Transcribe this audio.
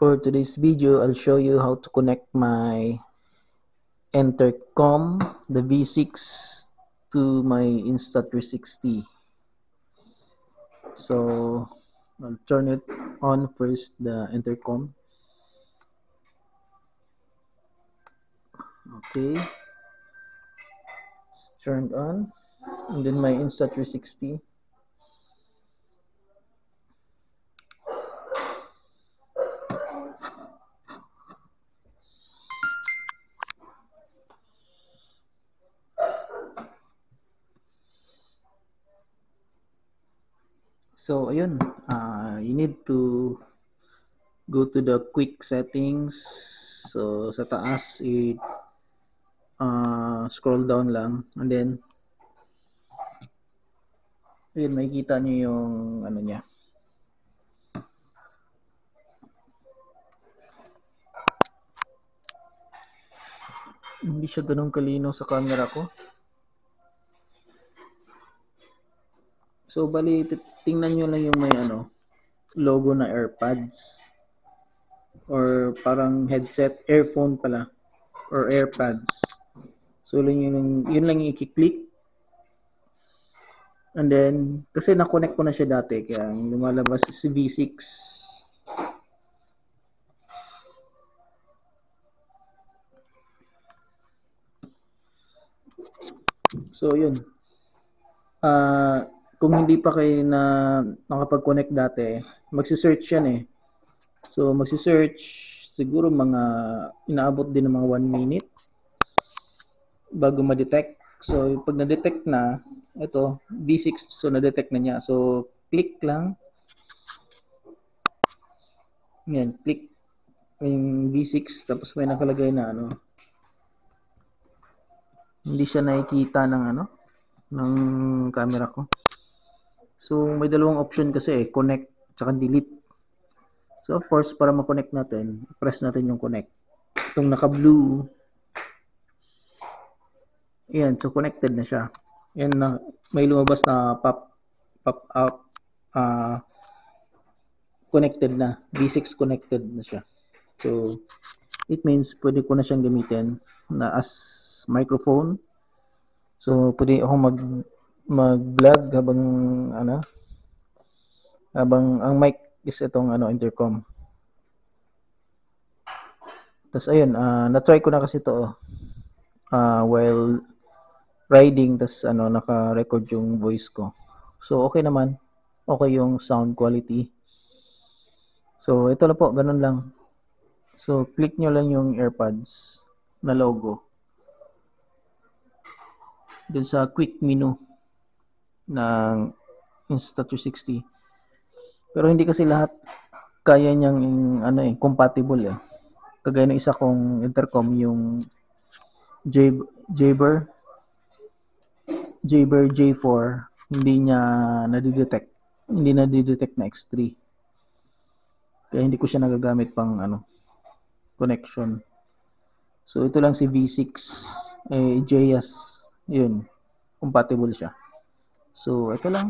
For today's video, I'll show you how to connect my intercom, the V6, to my Insta360. So, I'll turn it on first, the intercom. Okay, it's turned on. And then my Insta360. So, ayun, you need to go to the quick settings. So, sa taas, scroll down lang. And then, ayun, makikita nyo yung ano niya. Hindi siya ganun kalinaw sa camera ko. So, bali, tingnan nyo lang yung may logo na AirPods. Or parang headset, earphone pala. Or AirPods. So, yun lang yung i-click. And then, kasi na-connect ko na siya dati, kaya lumalabas si V6. So, yun. Kung hindi pa kayo na nakapag-connect dati, magsi-search yan eh. So, magsi-search, siguro mga inaabot din ng mga 1 minute bago ma-detect. So, pag na-detect na, ito, V6, so na-detect na niya. So, click lang. Yan, click yung V6, tapos may nakalagay na hindi siya nakikita ng ng camera ko. So, may dalawang option kasi connect tsaka delete. So, of course, para ma-connect natin, press natin yung connect. Itong naka-blue, ayan, so connected na siya. Yan na, may lumabas na pop out, connected na. V6 connected na siya. So, it means pwede ko na siyang gamitin na as microphone. So, pwede ako mag-vlog habang ang mic is itong intercom. Tapos ayun, na-try ko na kasi ito while riding, tas naka-record yung voice ko. So okay naman. Okay yung sound quality. So ito lang po, ganun lang. So click nyo lang yung AirPods na logo dun sa quick menu ng Insta360. Pero hindi kasi lahat kaya niyang compatible eh. Kagaya ng isa kong intercom, yung Jaber J4, hindi niya nadidetect. Hindi nadidetect na X3. Kaya hindi ko siya nagagamit pang connection. So ito lang si V6, JS, yun, compatible siya. So ito lang.